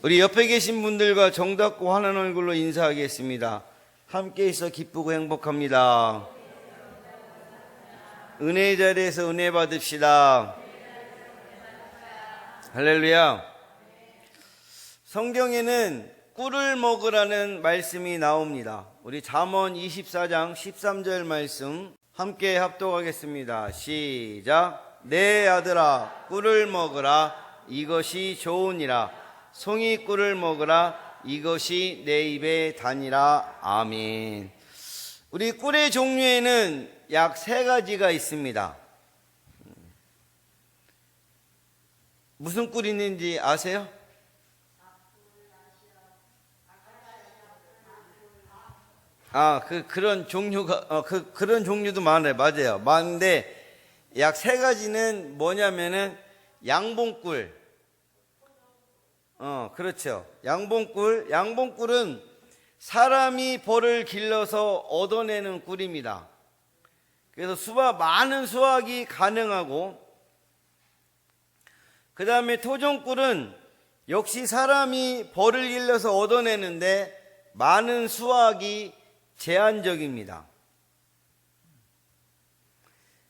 우리 옆에 계신 분들과 정답고 환한 얼굴로 인사하겠습니다. 함께 있어 기쁘고 행복합니다. 은혜의 자리에서 은혜 받읍시다. 할렐루야. 성경에는 꿀을 먹으라는 말씀이 나옵니다. 우리 잠언 24장 13절 말씀 함께 합독하겠습니다. 시작. 내 아들아 꿀을 먹으라, 이것이 좋으니라. 송이 꿀을 먹으라, 이것이 내 입에 다니라. 아멘. 우리 꿀의 종류에는 약 3가지가 있습니다. 무슨 꿀이 있는지 아세요? 그런 종류가, 그런 종류도 많아요. 맞아요. 많은데, 약 3가지는 뭐냐면은, 양봉꿀. 그렇죠. 양봉꿀. 양봉꿀은 사람이 벌을 길러서 얻어내는 꿀입니다. 그래서 많은 수확이 가능하고, 그 다음에 토종꿀은 역시 사람이 벌을 길러서 얻어내는데, 많은 수확이 제한적입니다.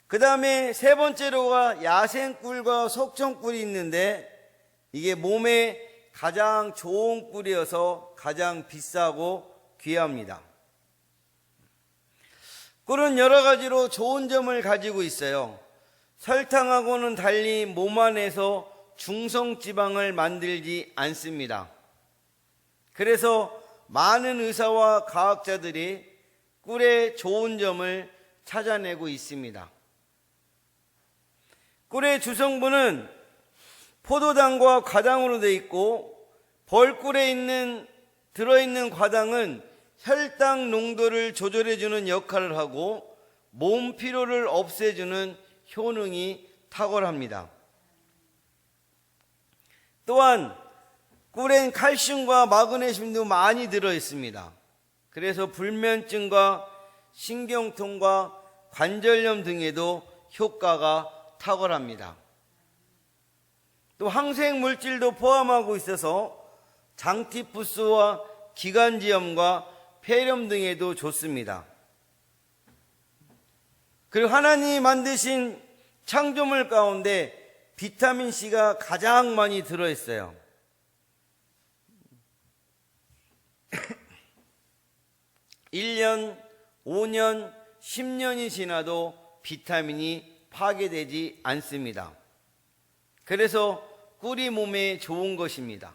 그 다음에 3번째로가 야생꿀과 속성꿀이 있는데 이게 몸에 가장 좋은 꿀이어서 가장 비싸고 귀합니다. 꿀은 여러 가지로 좋은 점을 가지고 있어요. 설탕하고는 달리 몸 안에서 중성지방을 만들지 않습니다. 그래서 많은 의사와 과학자들이 꿀의 좋은 점을 찾아내고 있습니다. 꿀의 주성분은 포도당과 과당으로 되어 있고, 벌꿀에 들어있는 과당은 혈당 농도를 조절해주는 역할을 하고 몸 피로를 없애주는 효능이 탁월합니다. 또한 꿀엔 칼슘과 마그네슘도 많이 들어있습니다. 그래서 불면증과 신경통과 관절염 등에도 효과가 탁월합니다. 또 항생 물질도 포함하고 있어서 장티푸스와 기관지염과 폐렴 등에도 좋습니다. 그리고 하나님이 만드신 창조물 가운데 비타민C가 가장 많이 들어있어요. 1년, 5년, 10년이 지나도 비타민이 파괴되지 않습니다. 그래서 꿀이 몸에 좋은 것입니다.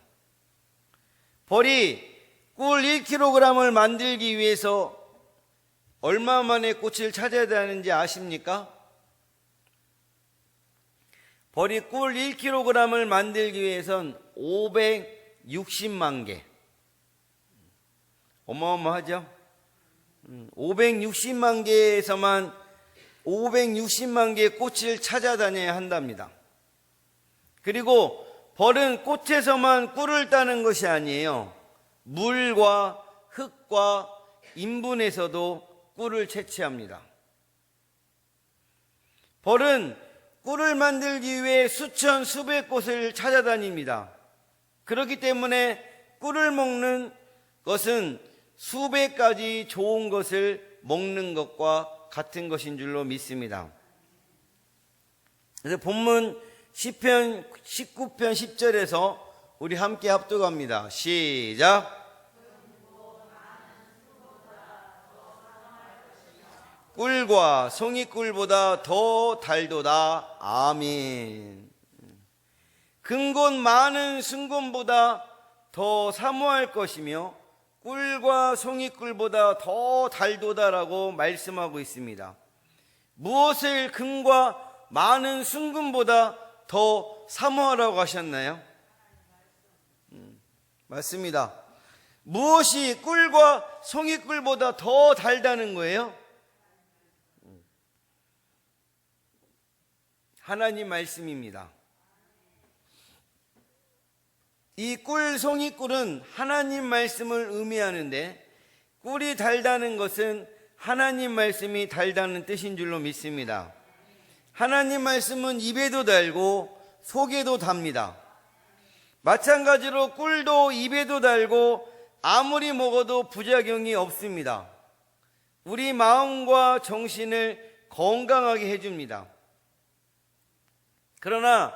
벌이 꿀 1kg을 만들기 위해서 얼마 만에 꽃을 찾아야 되는지 아십니까? 벌이 꿀 1kg을 만들기 위해선 560만 개. 어마어마하죠? 560만 개에서만 560만 개의 꽃을 찾아다녀야 한답니다. 그리고 벌은 꽃에서만 꿀을 따는 것이 아니에요. 물과 흙과 인분에서도 꿀을 채취합니다. 벌은 꿀을 만들기 위해 수천 수백 곳을 찾아다닙니다. 그렇기 때문에 꿀을 먹는 것은 수백 가지 좋은 것을 먹는 것과 같은 것인 줄로 믿습니다. 그래서 본문 시편 19편 10절에서 우리 함께 합독합니다. 시작. 꿀과 송이꿀보다 더 달도다. 아멘. 근곤 많은 순금보다 더 사모할 것이며 꿀과 송이꿀보다 더 달도다라고 말씀하고 있습니다. 무엇을 금과 많은 순금보다 더 사모하라고 하셨나요? 맞습니다. 무엇이 꿀과 송이꿀보다 더 달다는 거예요? 하나님 말씀입니다. 이 꿀, 송이꿀은 하나님 말씀을 의미하는데, 꿀이 달다는 것은 하나님 말씀이 달다는 뜻인 줄로 믿습니다. 하나님 말씀은 입에도 달고 속에도 답니다. 마찬가지로 꿀도 입에도 달고 아무리 먹어도 부작용이 없습니다. 우리 마음과 정신을 건강하게 해줍니다. 그러나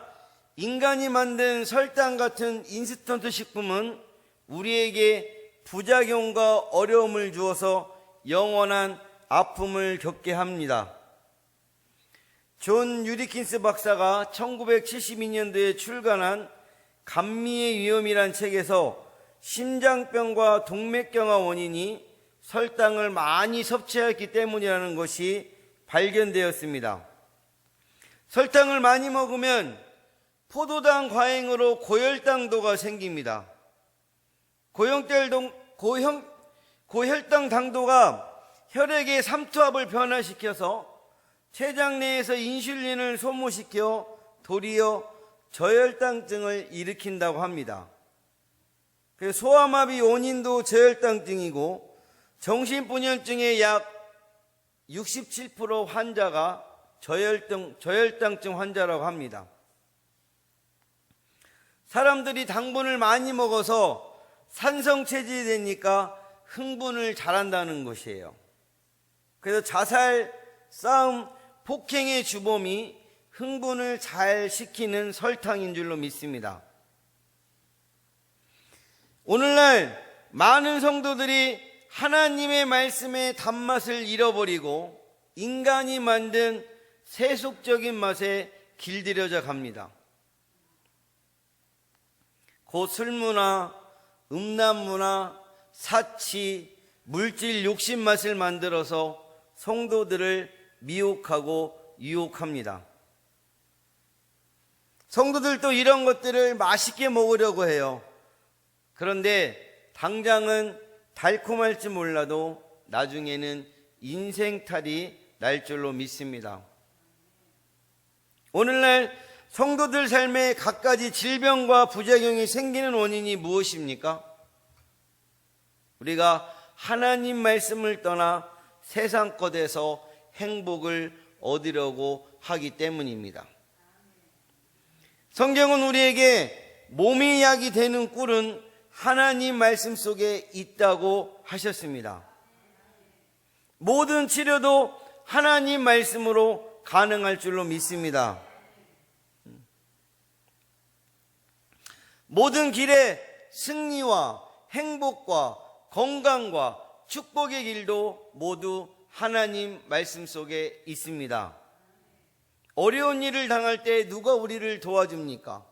인간이 만든 설탕 같은 인스턴트 식품은 우리에게 부작용과 어려움을 주어서 영원한 아픔을 겪게 합니다. 존 유디킨스 박사가 1972년도에 출간한 감미의 위험이란 책에서 심장병과 동맥경화 원인이 설탕을 많이 섭취했기 때문이라는 것이 발견되었습니다. 설탕을 많이 먹으면 포도당 과잉으로 고혈당도가 생깁니다. 고혈당 당도가 혈액의 삼투압을 변화시켜서 췌장 내에서 인슐린을 소모시켜 도리어 저혈당증을 일으킨다고 합니다. 소아마비 원인도 저혈당증이고 정신분열증의 약 67% 환자가 저혈당증 환자라고 합니다. 사람들이 당분을 많이 먹어서 산성체질이 되니까 흥분을 잘한다는 것이에요. 그래서 자살, 싸움, 폭행의 주범이 흥분을 잘 시키는 설탕인 줄로 믿습니다. 오늘날 많은 성도들이 하나님의 말씀의 단맛을 잃어버리고 인간이 만든 세속적인 맛에 길들여져 갑니다. 곧 술문화, 음란문화, 사치, 물질 욕심 맛을 만들어서 성도들을 미혹하고 유혹합니다. 성도들도 이런 것들을 맛있게 먹으려고 해요. 그런데 당장은 달콤할지 몰라도 나중에는 인생탈이 날 줄로 믿습니다. 오늘날 성도들 삶에 갖가지 질병과 부작용이 생기는 원인이 무엇입니까? 우리가 하나님 말씀을 떠나 세상 것에서 행복을 얻으려고 하기 때문입니다. 성경은 우리에게 몸이 약이 되는 꿀은 하나님 말씀 속에 있다고 하셨습니다. 모든 치료도 하나님 말씀으로 가능할 줄로 믿습니다. 모든 길에 승리와 행복과 건강과 축복의 길도 모두 하나님 말씀 속에 있습니다. 어려운 일을 당할 때 누가 우리를 도와줍니까?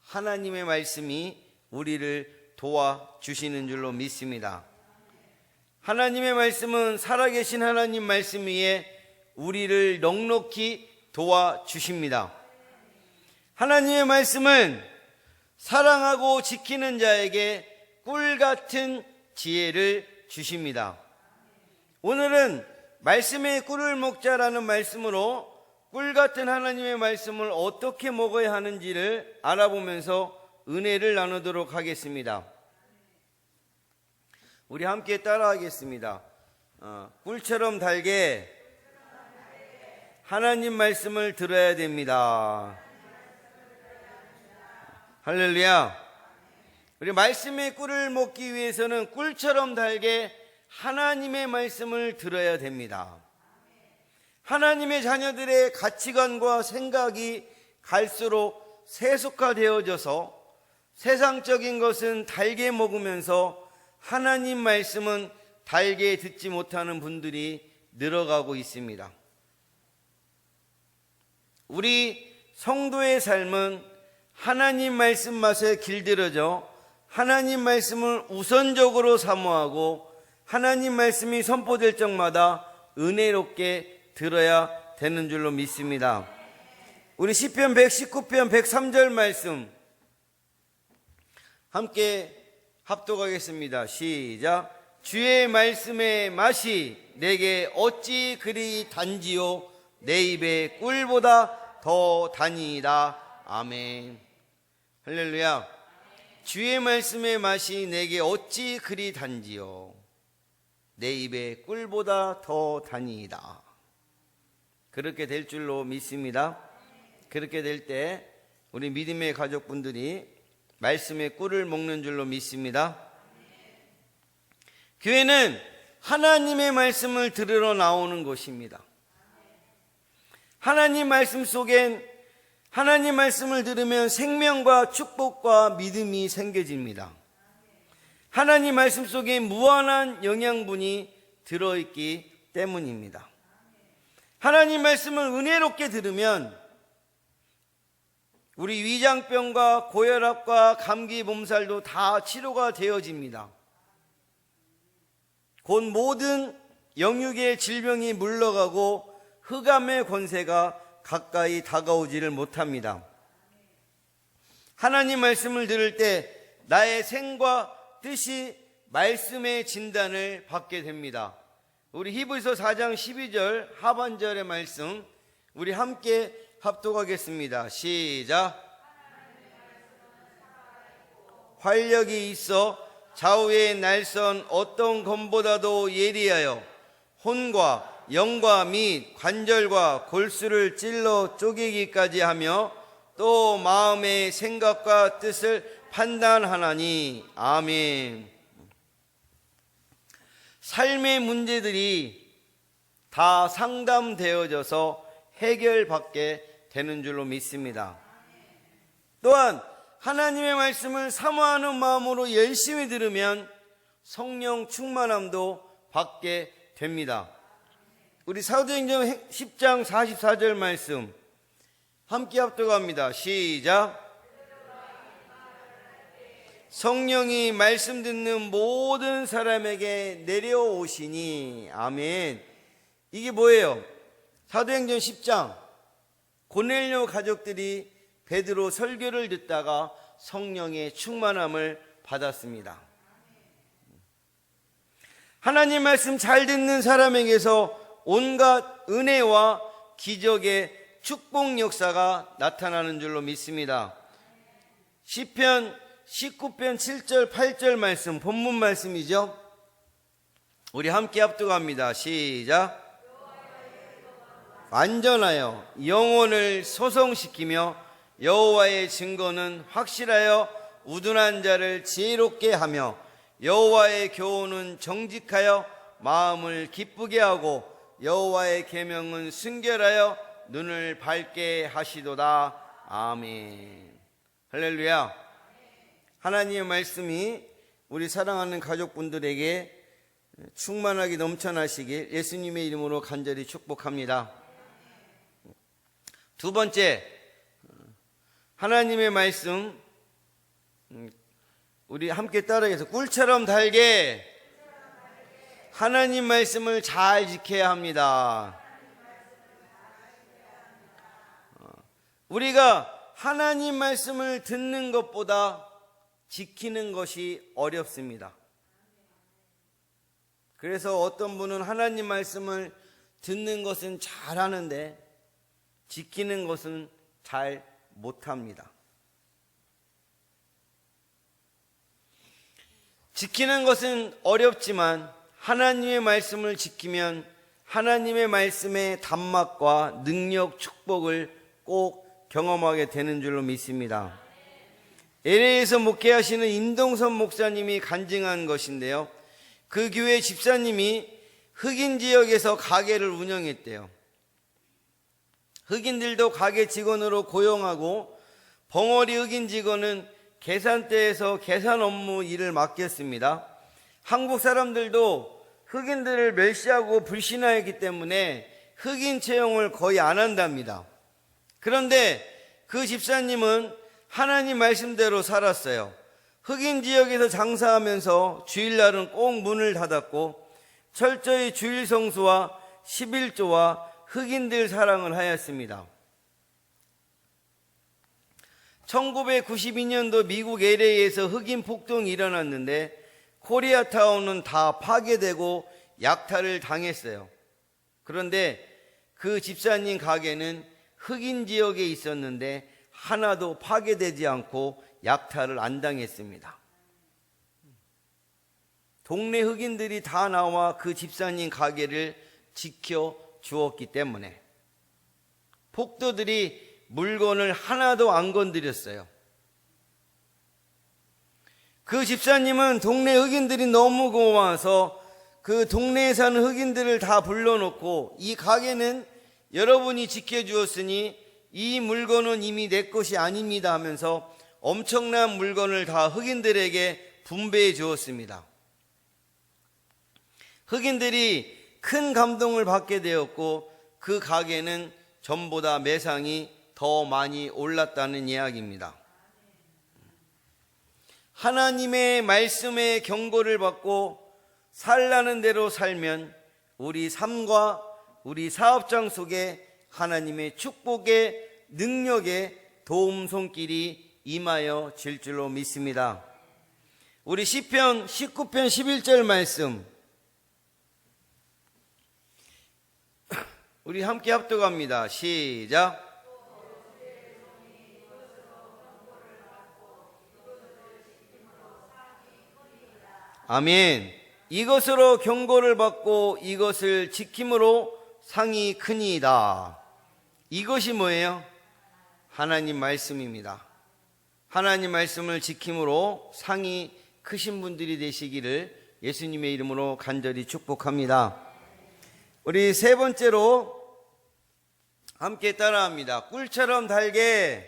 하나님의 말씀이 우리를 도와주시는 줄로 믿습니다. 하나님의 말씀은 살아계신 하나님 말씀 위에 우리를 넉넉히 도와주십니다. 하나님의 말씀은 사랑하고 지키는 자에게 꿀 같은 지혜를 주십니다. 오늘은 말씀의 꿀을 먹자라는 말씀으로 꿀 같은 하나님의 말씀을 어떻게 먹어야 하는지를 알아보면서 은혜를 나누도록 하겠습니다. 우리 함께 따라하겠습니다. 꿀처럼 달게 하나님 말씀을 들어야 됩니다. 할렐루야. 우리 말씀의 꿀을 먹기 위해서는 꿀처럼 달게 하나님의 말씀을 들어야 됩니다. 하나님의 자녀들의 가치관과 생각이 갈수록 세속화되어져서 세상적인 것은 달게 먹으면서 하나님 말씀은 달게 듣지 못하는 분들이 늘어가고 있습니다. 우리 성도의 삶은 하나님 말씀 맛에 길들여져 하나님 말씀을 우선적으로 사모하고 하나님 말씀이 선포될 적마다 은혜롭게 들어야 되는 줄로 믿습니다. 우리 시편 119편 103절 말씀 함께 합독하겠습니다. 시작. 주의 말씀의 맛이 내게 어찌 그리 단지요 내 입에 꿀보다 더 다니이다. 아멘. 할렐루야. 주의 말씀의 맛이 내게 어찌 그리 단지요 내 입에 꿀보다 더 다니이다. 그렇게 될 줄로 믿습니다. 그렇게 될 때 우리 믿음의 가족분들이 말씀의 꿀을 먹는 줄로 믿습니다. 교회는 하나님의 말씀을 들으러 나오는 곳입니다. 하나님 말씀 속엔 하나님 말씀을 들으면 생명과 축복과 믿음이 생겨집니다. 하나님 말씀 속에 무한한 영양분이 들어있기 때문입니다. 하나님 말씀을 은혜롭게 들으면 우리 위장병과 고혈압과 감기 몸살도 다 치료가 되어집니다. 곧 모든 영육의 질병이 물러가고 흑암의 권세가 가까이 다가오지를 못합니다. 하나님 말씀을 들을 때 나의 생과 뜻이 말씀의 진단을 받게 됩니다. 우리 히브리서 4장 12절 하반절의 말씀 우리 함께 합독하겠습니다. 시작. 활력이 있어 좌우의 날선 어떤 검보다도 예리하여 혼과 영과 및 관절과 골수를 찔러 쪼개기까지 하며 또 마음의 생각과 뜻을 판단하나니. 아멘. 삶의 문제들이 다 상담되어져서 해결받게 되는 줄로 믿습니다. 또한 하나님의 말씀을 사모하는 마음으로 열심히 들으면 성령 충만함도 받게 됩니다. 우리 사도행전 10장 44절 말씀 함께 합독합니다. 시작. 성령이 말씀 듣는 모든 사람에게 내려오시니. 아멘. 이게 뭐예요? 사도행전 10장 고넬료 가족들이 베드로 설교를 듣다가 성령의 충만함을 받았습니다. 하나님 말씀 잘 듣는 사람에게서 온갖 은혜와 기적의 축복 역사가 나타나는 줄로 믿습니다. 시편 19편 7절 8절 말씀 본문 말씀이죠. 우리 함께 합독합니다. 시작. 완전하여 영혼을 소성시키며 여호와의 증거는 확실하여 우둔한 자를 지혜롭게 하며 여호와의 교훈은 정직하여 마음을 기쁘게 하고 여호와의 계명은 순결하여 눈을 밝게 하시도다. 아멘. 할렐루야. 하나님의 말씀이 우리 사랑하는 가족분들에게 충만하게 넘쳐나시길 예수님의 이름으로 간절히 축복합니다. 두 번째, 하나님의 말씀 우리 함께 따라해서 꿀처럼 달게 하나님 말씀을 잘 지켜야 합니다. 우리가 하나님 말씀을 듣는 것보다 지키는 것이 어렵습니다. 그래서 어떤 분은 하나님 말씀을 듣는 것은 잘하는데 지키는 것은 잘 못합니다. 지키는 것은 어렵지만 하나님의 말씀을 지키면 하나님의 말씀의 단맛과 능력, 축복을 꼭 경험하게 되는 줄로 믿습니다. LA에서 목회하시는 임동선 목사님이 간증한 것인데요. 그 교회 집사님이 흑인 지역에서 가게를 운영했대요. 흑인들도 가게 직원으로 고용하고 벙어리 흑인 직원은 계산대에서 계산 업무 일을 맡겼습니다. 한국 사람들도 흑인들을 멸시하고 불신하였기 때문에 흑인 채용을 거의 안 한답니다. 그런데 그 집사님은 하나님 말씀대로 살았어요. 흑인 지역에서 장사하면서 주일날은 꼭 문을 닫았고 철저히 주일 성수와 11조와 흑인들 사랑을 하였습니다. 1992년도 미국 LA에서 흑인 폭동이 일어났는데 코리아타운은 다 파괴되고 약탈을 당했어요. 그런데 그 집사님 가게는 흑인 지역에 있었는데 하나도 파괴되지 않고 약탈을 안 당했습니다. 동네 흑인들이 다 나와 그 집사님 가게를 지켜주었기 때문에 폭도들이 물건을 하나도 안 건드렸어요. 그 집사님은 동네 흑인들이 너무 고마워서 그 동네에 사는 흑인들을 다 불러놓고 이 가게는 여러분이 지켜주었으니 이 물건은 이미 내 것이 아닙니다 하면서 엄청난 물건을 다 흑인들에게 분배해 주었습니다. 흑인들이 큰 감동을 받게 되었고 그 가게는 전보다 매상이 더 많이 올랐다는 이야기입니다. 하나님의 말씀에 경고를 받고 살라는 대로 살면 우리 삶과 우리 사업장 속에 하나님의 축복의 능력의 도움 손길이 임하여 질 줄로 믿습니다. 우리 시편 19편 11절 말씀 우리 함께 합독합니다. 시작. 아멘. 이것으로 경고를 받고 이것을 지킴으로 상이 크니이다. 이것이 뭐예요? 하나님 말씀입니다. 하나님 말씀을 지킴으로 상이 크신 분들이 되시기를 예수님의 이름으로 간절히 축복합니다. 우리 세 번째로 함께 따라합니다. 꿀처럼 달게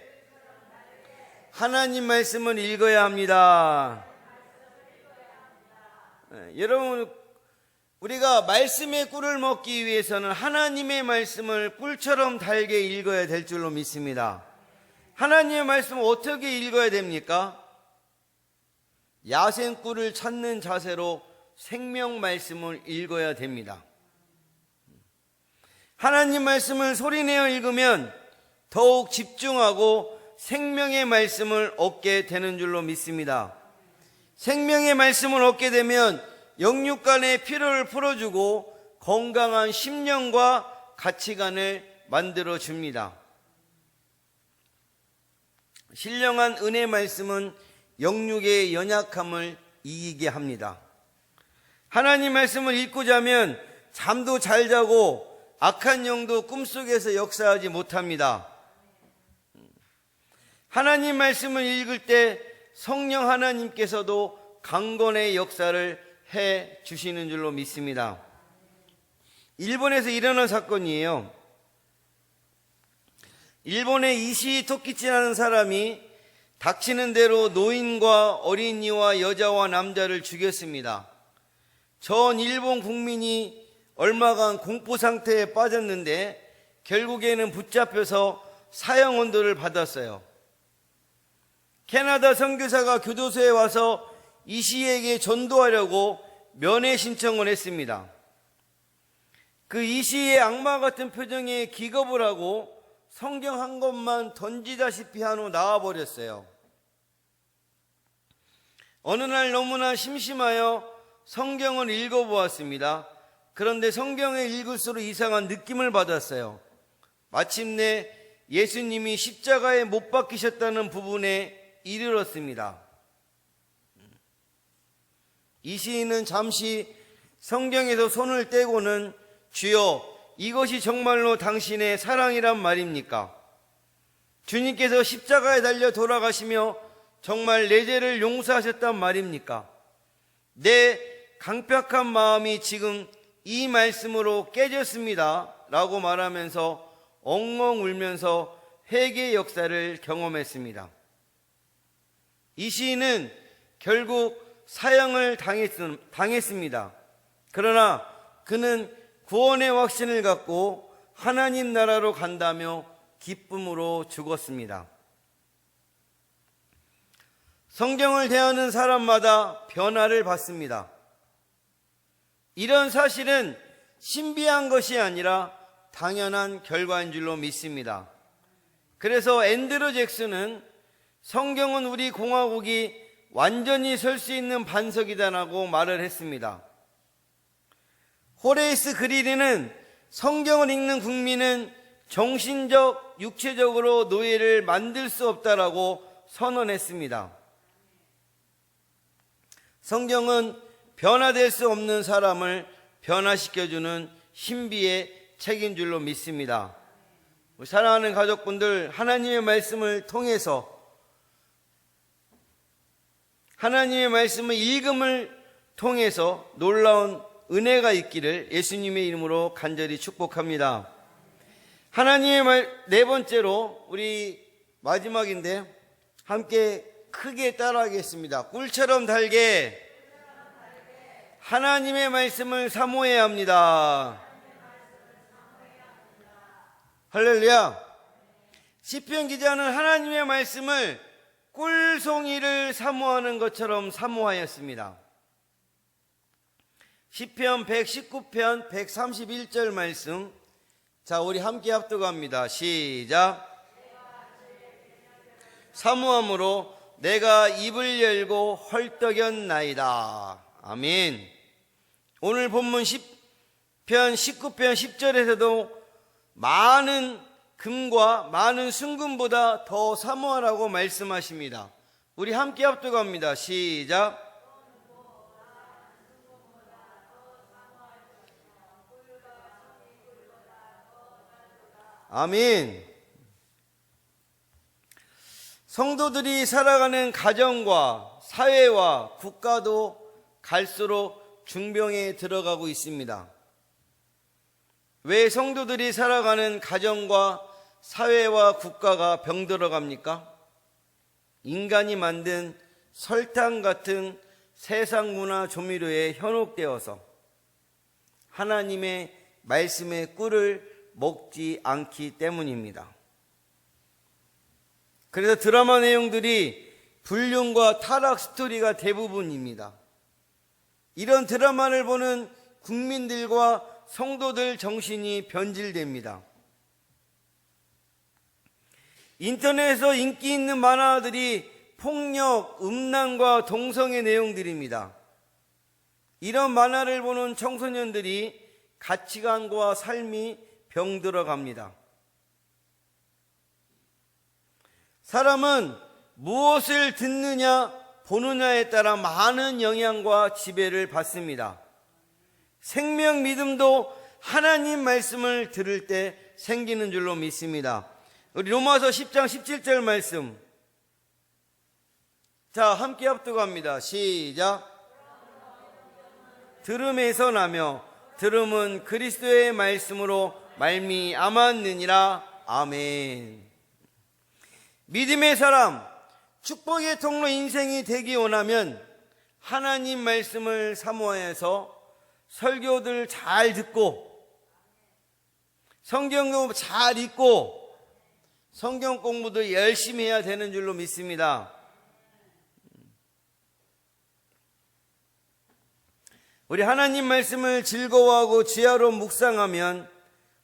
하나님 말씀을 읽어야 합니다. 여러분, 우리가 말씀의 꿀을 먹기 위해서는 하나님의 말씀을 꿀처럼 달게 읽어야 될 줄로 믿습니다. 하나님의 말씀을 어떻게 읽어야 됩니까? 야생꿀을 찾는 자세로 생명 말씀을 읽어야 됩니다. 하나님 말씀을 소리내어 읽으면 더욱 집중하고 생명의 말씀을 얻게 되는 줄로 믿습니다. 생명의 말씀을 얻게 되면 영육간의 피로를 풀어주고 건강한 심령과 가치관을 만들어줍니다. 신령한 은혜 말씀은 영육의 연약함을 이기게 합니다. 하나님 말씀을 읽고 자면 잠도 잘 자고 악한 영도 꿈속에서 역사하지 못합니다. 하나님 말씀을 읽을 때 성령 하나님께서도 강건의 역사를 해 주시는 줄로 믿습니다. 일본에서 일어난 사건이에요. 일본의 이시 토키치라는 사람이 닥치는 대로 노인과 어린이와 여자와 남자를 죽였습니다. 전 일본 국민이 얼마간 공포 상태에 빠졌는데 결국에는 붙잡혀서 사형 언도를 받았어요. 캐나다 선교사가 교도소에 와서 이 시에게 전도하려고 면회 신청을 했습니다. 그 이 시의 악마 같은 표정에 기겁을 하고 성경 한 권만 던지다시피 한 후 나와버렸어요. 어느 날 너무나 심심하여 성경을 읽어보았습니다. 그런데 성경을 읽을수록 이상한 느낌을 받았어요. 마침내 예수님이 십자가에 못 박히셨다는 부분에 이르렀습니다. 이 시인은 잠시 성경에서 손을 떼고는 주여, 이것이 정말로 당신의 사랑이란 말입니까? 주님께서 십자가에 달려 돌아가시며 정말 내 죄를 용서하셨단 말입니까? 내 강팍한 마음이 지금 이 말씀으로 깨졌습니다 라고 말하면서 엉엉 울면서 회개의 역사를 경험했습니다. 이 시인은 결국 사형을 당했습니다. 그러나 그는 구원의 확신을 갖고 하나님 나라로 간다며 기쁨으로 죽었습니다. 성경을 대하는 사람마다 변화를 받습니다. 이런 사실은 신비한 것이 아니라 당연한 결과인 줄로 믿습니다. 그래서 앤드류 잭슨은 성경은 우리 공화국이 완전히 설 수 있는 반석이다라고 말을 했습니다. 호레이스 그리리는 성경을 읽는 국민은 정신적, 육체적으로 노예를 만들 수 없다라고 선언했습니다. 성경은 변화될 수 없는 사람을 변화시켜주는 신비의 책인 줄로 믿습니다. 사랑하는 가족분들, 하나님의 말씀을 통해서 하나님의 말씀을 읽음을 통해서 놀라운 은혜가 있기를 예수님의 이름으로 간절히 축복합니다. 하나님의 말, 네 번째로 우리 마지막인데 함께 크게 따라하겠습니다. 꿀처럼 달게 하나님의 말씀을 사모해야 합니다. 할렐루야. 시편 기자는 하나님의 말씀을 꿀송이를 사모하는 것처럼 사모하였습니다. 시편 119편 131절 말씀, 자 우리 함께 합독합니다. 시작. 사모함으로 내가 입을 열고 헐떡였나이다. 아멘. 오늘 본문 10편 19편 10절에서도 많은 금과 많은 순금보다 더 사모하라고 말씀하십니다. 우리 함께 합독합니다. 시작. 아멘. 성도들이 살아가는 가정과 사회와 국가도 갈수록 중병에 들어가고 있습니다. 왜 성도들이 살아가는 가정과 사회와 국가가 병들어 갑니까? 인간이 만든 설탕 같은 세상 문화 조미료에 현혹되어서 하나님의 말씀의 꿀을 먹지 않기 때문입니다. 그래서 드라마 내용들이 불륜과 타락 스토리가 대부분입니다. 이런 드라마를 보는 국민들과 성도들 정신이 변질됩니다. 인터넷에서 인기 있는 만화들이 폭력, 음란과 동성애 내용들입니다. 이런 만화를 보는 청소년들이 가치관과 삶이 병들어 갑니다. 사람은 무엇을 듣느냐, 보느냐에 따라 많은 영향과 지배를 받습니다. 생명 믿음도 하나님 말씀을 들을 때 생기는 줄로 믿습니다. 우리 로마서 10장 17절 말씀, 자 함께 합독합니다. 시작. 들음에서 나며 들음은 그리스도의 말씀으로 말미암았느니라. 아멘. 믿음의 사람, 축복의 통로 인생이 되기 원하면 하나님 말씀을 사모해서 설교들 잘 듣고 성경도 잘 읽고 성경 공부도 열심히 해야 되는 줄로 믿습니다. 우리 하나님 말씀을 즐거워하고 지혜로 묵상하면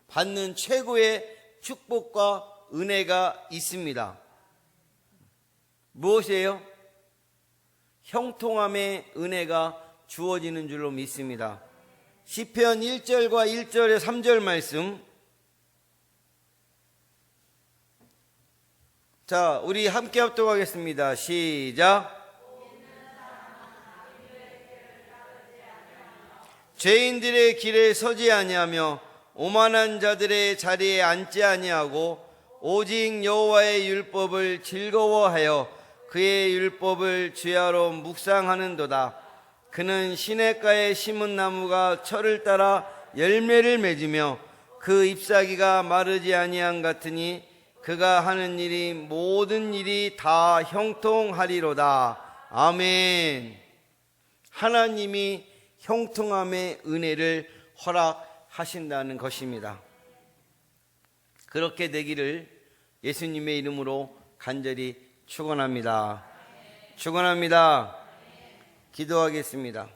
받는 최고의 축복과 은혜가 있습니다. 무엇이에요? 형통함의 은혜가 주어지는 줄로 믿습니다. 시편 1절과 1절의 3절 말씀, 자 우리 함께 합독하겠습니다. 시작. 죄인들의 길에 서지 아니하며 오만한 자들의 자리에 앉지 아니하고 오직 여호와의 율법을 즐거워하여 그의 율법을 주야로 묵상하는도다. 그는 시냇가에 심은 나무가 철을 따라 열매를 맺으며 그 잎사귀가 마르지 아니한 같으니 그가 하는 일이 모든 일이 다 형통하리로다. 아멘. 하나님이 형통함의 은혜를 허락하신다는 것입니다. 그렇게 되기를 예수님의 이름으로 간절히 축원합니다. 축원합니다. 기도하겠습니다.